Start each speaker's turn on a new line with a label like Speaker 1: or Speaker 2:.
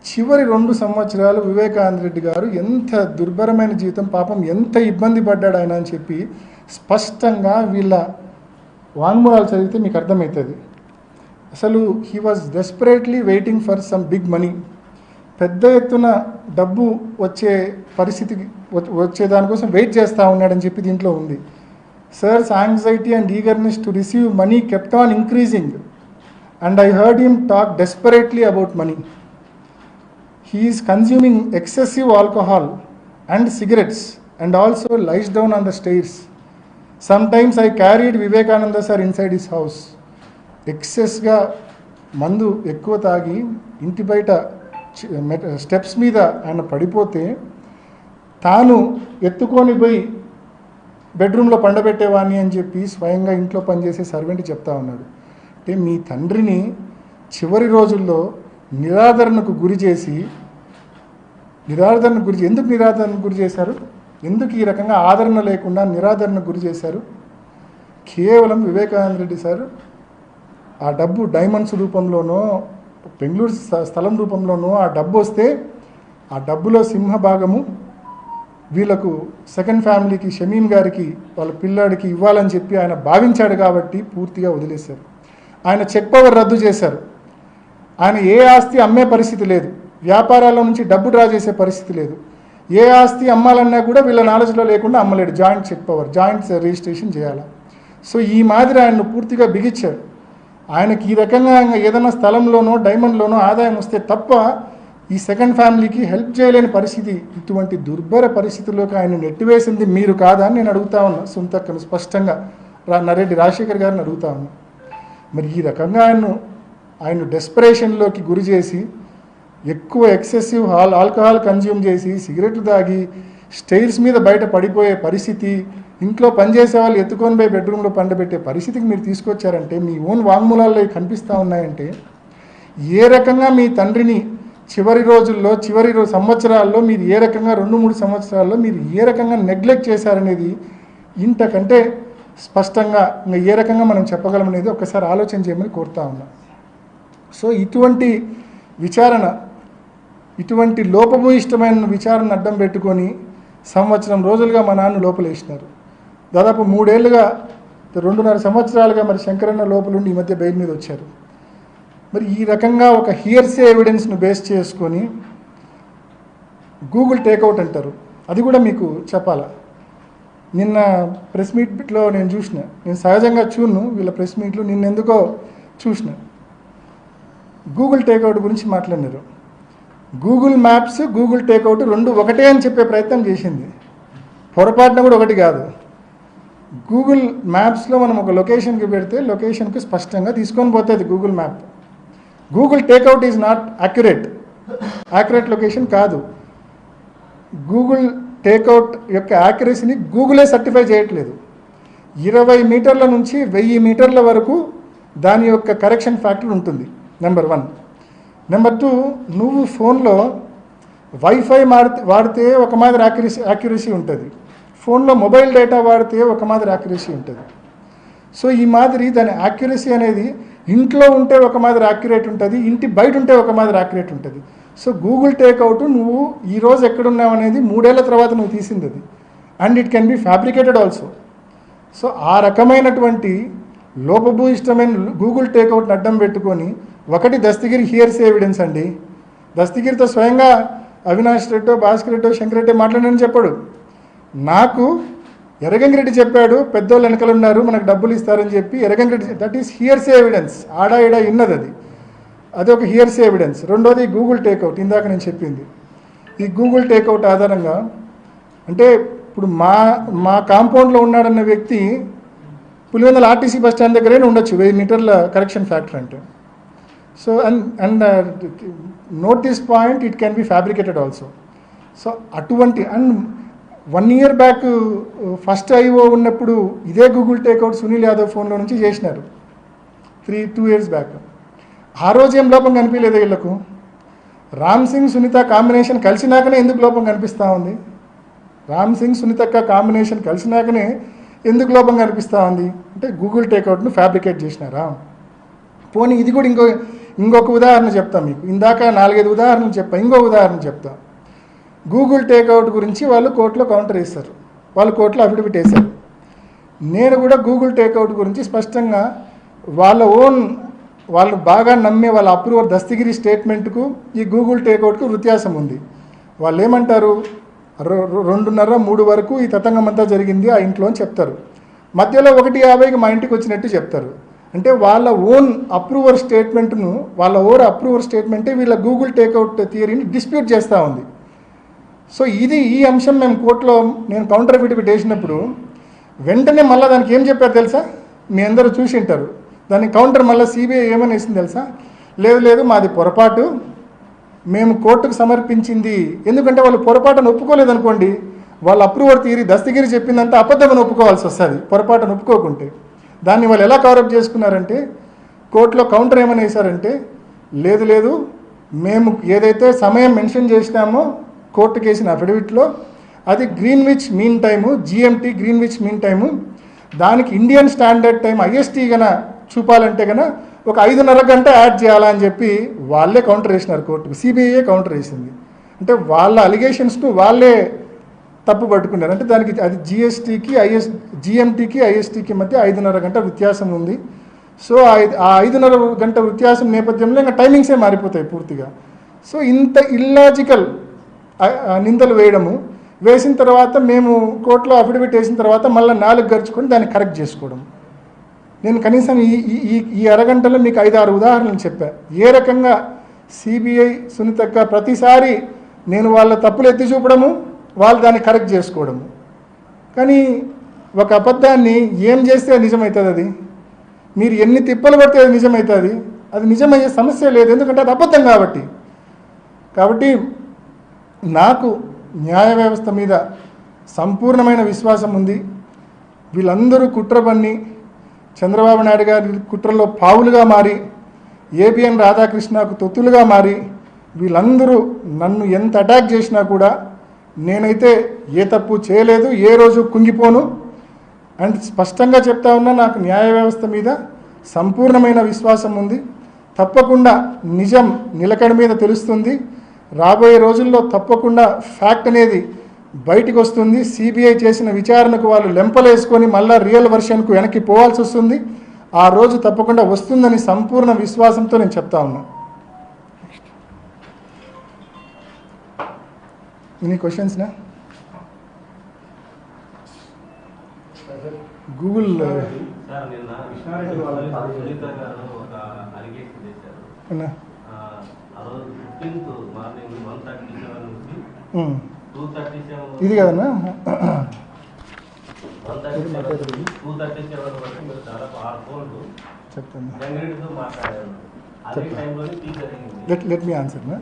Speaker 1: చివరి 2 సంవత్సరాలు వివేకానంద రెడ్డి గారు ఎంత దుర్భరమైన జీవితం, పాపం ఎంత ఇబ్బంది పడ్డాడు ఆయన అని చెప్పి స్పష్టంగా వీళ్ళ వాంగ్మూలాలు చదివితే మీకు అర్థమవుతుంది. అసలు he was desperately waiting for some big money. పెద్ద ఎత్తున డబ్బు వచ్చే పరిస్థితికి వచ్చేదానికోసం వెయిట్ చేస్తూ ఉన్నాడని చెప్పి దీంట్లో ఉంది. Sir's anxiety and eagerness to receive money kept on increasing and I heard him talk desperately about money. He is consuming excessive alcohol and cigarettes and also lies down on the stairs. Sometimes I carried Vivekananda sir inside his house. ఎక్సెస్గా మందు ఎక్కువ తాగి ఇంటి బయట steps మీద ఆయన పడిపోతే తాను ఎత్తుకొని పోయి బెడ్రూమ్లో పండబెట్టేవాడిని అని చెప్పి స్వయంగా ఇంట్లో పనిచేసే సర్వెంట్ చెప్తా ఉన్నాడు. అంటే మీ తండ్రిని చివరి రోజుల్లో నిరాదరణకు గురి చేసి ఎందుకు నిరాదరణకు గురి చేశారు? ఎందుకు ఈ రకంగా ఆదరణ లేకుండా నిరాదరణకు గురి చేశారు? కేవలం వివేకానంద రెడ్డి సార్ ఆ డబ్బు డైమండ్స్ రూపంలోనో బెంగళూరు స్థలం రూపంలోనో ఆ డబ్బు వస్తే ఆ డబ్బులో సింహభాగము వీళ్ళకు సెకండ్ ఫ్యామిలీకి, షమీం గారికి, వాళ్ళ పిల్లాడికి ఇవ్వాలని చెప్పి ఆయన భావించాడు కాబట్టి పూర్తిగా వదిలేశారు. ఆయన చెక్ పవర్ రద్దు చేశారు. ఆయన ఏ ఆస్తి అమ్మే పరిస్థితి లేదు, వ్యాపారాల నుంచి డబ్బు డ్రా చేసే పరిస్థితి లేదు. ఏ ఆస్తి అమ్మాలన్నా కూడా వీళ్ళ నాలెడ్జ్లో లేకుండా అమ్మలేడు. Joint check power, joint registration చేయాలి. సో ఈ మాదిరి ఆయన్ను పూర్తిగా బిగించాడు. ఆయనకి ఈ రకంగా ఏదైనా స్థలంలోనో డైమండ్లోనో ఆదాయం వస్తే తప్ప ఈ సెకండ్ ఫ్యామిలీకి హెల్ప్ చేయలేని పరిస్థితి. ఇటువంటి దుర్భర పరిస్థితుల్లోకి ఆయన నెట్టివేసింది మీరు కాదా అని నేను అడుగుతా ఉన్నా. సొంతక్కను స్పష్టంగా నరెడ్డి రాజశేఖర్ గారిని అడుగుతా ఉన్నా. మరి ఈ రకంగా ఆయన డెస్పరేషన్లోకి గురి చేసి ఎక్కువ ఎక్సెసివ్ ఆల్కహాల్ కన్జ్యూమ్ చేసి సిగరెట్లు తాగి స్టైల్స్ మీద బయట పడిపోయే పరిస్థితి, ఇంట్లో పనిచేసే వాళ్ళు ఎత్తుకొని పోయి బెడ్రూమ్లో పండబెట్టే పరిస్థితికి మీరు తీసుకొచ్చారంటే, మీ ఓన్ వాంగ్మూలాల్లో కనిపిస్తూ ఉన్నాయంటే ఏ రకంగా మీ తండ్రిని చివరి రోజుల్లో సంవత్సరాల్లో మీరు ఏ రకంగా 2-3 సంవత్సరాల్లో మీరు ఏ రకంగా నెగ్లెక్ట్ చేశారనేది ఇంతకంటే స్పష్టంగా ఇంకా ఏ రకంగా మనం చెప్పగలమనేది ఒక్కసారి ఆలోచన చేయమని కోరుతా ఉన్నా. సో ఇటువంటి విచారణ, ఇటువంటి లోపభూయిష్టమైన విచారణ అడ్డం పెట్టుకొని సంవత్సరం రోజులుగా మా నాన్న లోపలేసినారు. దాదాపు 3 ఏళ్ళుగా 2.5 సంవత్సరాలుగా మరి శంకరన్న లోపలుండి ఈ మధ్య బెయిల్ మీద వచ్చారు. మరి ఈ రకంగా ఒక హియర్సే ఎవిడెన్స్ను బేస్ చేసుకొని గూగుల్ టేక్అవుట్ అంటారు. అది కూడా మీకు చెప్పాలా. నిన్న ప్రెస్ మీట్లో నేను సహజంగా చూడను వీళ్ళ ప్రెస్ మీట్లు, నిన్నెందుకో చూసిన గూగుల్ టేక్అవుట్ గురించి మాట్లాడినారు. గూగుల్ మ్యాప్స్, గూగుల్ టేక్అవుట్ 2 ఒకటే అని చెప్పే ప్రయత్నం చేసింది. పొరపాటున కూడా ఒకటి కాదు. గూగుల్ మ్యాప్స్లో మనం ఒక లొకేషన్కి పెడితే లొకేషన్కి స్పష్టంగా తీసుకొని పోతుంది Google map. Google takeout is not accurate location కాదు. గూగుల్ టేక్అవుట్ యొక్క యాక్యురసీని గూగులే సర్టిఫై చేయట్లేదు. 20 మీటర్ల నుంచి 1000 మీటర్ల వరకు దాని యొక్క కరెక్షన్ ఫ్యాక్టర్ ఉంటుంది, నెంబర్ 1. నెంబర్ 2, నువ్వు ఫోన్లో వైఫై వాడితే ఒక మాదిరి యాక్యురసీ ఉంటుంది, ఫోన్లో మొబైల్ డేటా వాడితే ఒక మాదిరి యాక్యురసీ ఉంటుంది. సో ఈ మాదిరి దాని యాక్యురసీ అనేది ఇంట్లో ఉంటే ఒక మాదిరి యాక్యురేట్ ఉంటుంది, ఇంటి బయట ఉంటే ఒక మాదిరి యాక్యురేట్ ఉంటుంది. సో గూగుల్ టేక్అవుట్ నువ్వు ఈరోజు ఎక్కడున్నావు అనేది 3 ఏళ్ల తర్వాత నువ్వు తీసింది అది. And it can be fabricated also. So ఆ రకమైనటువంటి లోపభూయిష్టమైన గూగుల్ టేక్అవుట్ని అడ్డం పెట్టుకొని ఒకటి దస్తగిరి హియర్సే ఎవిడెన్స్ అండి. దస్తగిరితో స్వయంగా అవినాష్ రెడ్డో, భాస్కర్ రెడ్డో, శంకర్ రెడ్డి మాట్లాడని చెప్పాడు. నాకు ఎర్రగంగిరెడ్డి చెప్పాడు పెద్దోళ్ళు వెనకలు ఉన్నారు మనకు డబ్బులు ఇస్తారని చెప్పి. Erra Gangi Reddy, that is hearsay evidence. ఆడా ఈడా ఇన్నది అది ఒక హియర్సే ఎవిడెన్స్. రెండోది గూగుల్ టేక్అవుట్, ఇందాక నేను చెప్పింది. ఈ గూగుల్ టేక్అవుట్ ఆధారంగా అంటే ఇప్పుడు మా కాంపౌండ్లో ఉన్నాడన్న వ్యక్తి పులివెందుల ఆర్టీసీ బస్ స్టాండ్ దగ్గరే ఉండొచ్చు 1000 మీటర్ల కరెక్షన్ ఫ్యాక్టర్ అంటే. So and note this point, it can be fabricated also. So అటువంటి and 1 year back first IO ఉన్నప్పుడు ఇదే గూగుల్ టేక్అవుట్ సునీల్ యాదవ్ ఫోన్లో నుంచి చేసినారు 2 years బ్యాక్. ఆ రోజు ఏం లోపం కనిపించలేదు వీళ్ళకు. రామ్ సింగ్ సునీత కాంబినేషన్ కలిసినాకనే ఎందుకు లోపం కనిపిస్తూ ఉంది? రామ్ సింగ్ సునీతక్క కాంబినేషన్ కలిసినాకనే ఎందుకు లోపం కనిపిస్తూ ఉంది అంటే గూగుల్ టేక్అవుట్ను ఫ్యాబ్రికేట్ చేసినారా? పోనీ ఇది కూడా ఇంకొక ఉదాహరణ చెప్తా మీకు. ఇందాక 4-5 ఉదాహరణలు చెప్పా, ఇంకో ఉదాహరణ చెప్తా. గూగుల్ టేక్అవుట్ గురించి వాళ్ళు కోర్టులో కౌంటర్ వేశారు, వాళ్ళు కోర్టులో అఫిడవిట్ వేశారు. నేను కూడా గూగుల్ టేక్అవుట్ గురించి స్పష్టంగా వాళ్ళు బాగా నమ్మే వాళ్ళ అప్రూవర్ దస్తగిరి స్టేట్మెంట్కు ఈ గూగుల్ టేక్అవుట్కు వ్యత్యాసం ఉంది. వాళ్ళు ఏమంటారు, 2:30-3 వరకు ఈ తతంగం అంతా జరిగింది ఆ ఇంట్లో అని చెప్తారు. మధ్యలో 1:50కి మా ఇంటికి వచ్చినట్టు చెప్తారు. అంటే వాళ్ళ ఓన్ అప్రూవర్ స్టేట్మెంటే వీళ్ళ గూగుల్ టేక్అవుట్ థియరీని డిస్ప్యూట్ చేస్తూ ఉంది. సో ఈ అంశం మేము కోర్టులో నేను కౌంటర్ అఫిడవిట్ వేసినప్పుడు వెంటనే మళ్ళీ దానికి ఏం చెప్పారు తెలుసా? మీ అందరూ చూసి ఉంటారు. దానికి కౌంటర్ మళ్ళీ సిబిఐ ఏమని వేసింది తెలుసా? లేదు మాది పొరపాటు, మేము కోర్టుకు సమర్పించింది. ఎందుకంటే వాళ్ళు పొరపాటును ఒప్పుకోలేదనుకోండి, వాళ్ళ అప్రూవర్ థియరీ దస్తగిరి చెప్పిందంతా అబద్ధమని ఒప్పుకోవాల్సి వస్తుంది పొరపాటును ఒప్పుకోకుంటే. దాన్ని వాళ్ళు ఎలా కవరప్ చేసుకున్నారంటే, కోర్టులో కౌంటర్ ఏమని వేశారంటే, లేదు మేము ఏదైతే సమయం మెన్షన్ చేసినామో కోర్టుకు వేసిన అఫిడవిట్లో అది Greenwich mean time, GMT Greenwich mean time, దానికి ఇండియన్ స్టాండర్డ్ టైం ఐఎస్టీ గన చూపాలంటే కనుక ఒక 5:30 గంట యాడ్ చేయాలని చెప్పి వాళ్ళే కౌంటర్ వేసినారు కోర్టుకు. సిబిఐఏ కౌంటర్ వేసింది. అంటే వాళ్ళ అలిగేషన్స్ను వాళ్ళే తప్పు పట్టుకున్నారు. అంటే దానికి అది జిఎంటీకి ఐఎస్టీకి మధ్య 5:30 గంట వ్యత్యాసం ఉంది. సో ఆ 5:30 గంట వ్యత్యాసం నేపథ్యంలో ఇంకా టైమింగ్సే మారిపోతాయి పూర్తిగా. సో ఇంత ఇల్లాజికల్ నిందలు వేసిన తర్వాత మేము కోర్టులో అఫిడవిట్ వేసిన తర్వాత మళ్ళీ 4 గడుచుకొని దాన్ని కరెక్ట్ చేసుకోవడం. నేను కనీసం ఈ అరగంటలో మీకు 5-6 ఉదాహరణలు చెప్పా. ఏ రకంగా సిబిఐ సునీతక్క ప్రతిసారి నేను వాళ్ళ తప్పులు ఎత్తి చూపడము, వాళ్ళు దాన్ని కరెక్ట్ చేసుకోవడము. కానీ ఒక అబద్ధాన్ని ఏం చేస్తే నిజమవుతుంది? అది మీరు ఎన్ని తిప్పలు పడితే అది నిజమవుతుంది? అది నిజమయ్యే సమస్య లేదు, ఎందుకంటే అది అబద్ధం కాబట్టి నాకు న్యాయ వ్యవస్థ మీద సంపూర్ణమైన విశ్వాసం ఉంది. వీళ్ళందరూ కుట్ర పన్ని చంద్రబాబు నాయుడు గారి కుట్రలో పావులుగా మారి, ఏబిఎన్ రాధాకృష్ణకు తొత్తులుగా మారి, వీళ్ళందరూ నన్ను ఎంత అటాక్ చేసినా కూడా నేనైతే ఏ తప్పు చేయలేదు, ఏ రోజు కుంగిపోను. అండ్ స్పష్టంగా చెప్తా ఉన్నా, నాకు న్యాయ వ్యవస్థ మీద సంపూర్ణమైన విశ్వాసం ఉంది. తప్పకుండా నిజం నిలకడ మీద తెలుస్తుంది. రాబోయే రోజుల్లో తప్పకుండా ఫ్యాక్ట్ అనేది బయటికి వస్తుంది. సిబిఐ చేసిన విచారణకు వాళ్ళు లెంపలేసుకొని మళ్ళీ రియల్ వర్షన్కు వెనక్కి పోవాల్సి వస్తుంది. ఆ రోజు తప్పకుండా వస్తుందని సంపూర్ణ విశ్వాసంతో నేను చెప్తా ఉన్నా. ఎనీ క్వశ్చన్స్నా? గూగుల్ ఇది కదన్నా చెప్తాను. లెట్ మీ ఆన్సర్ నా.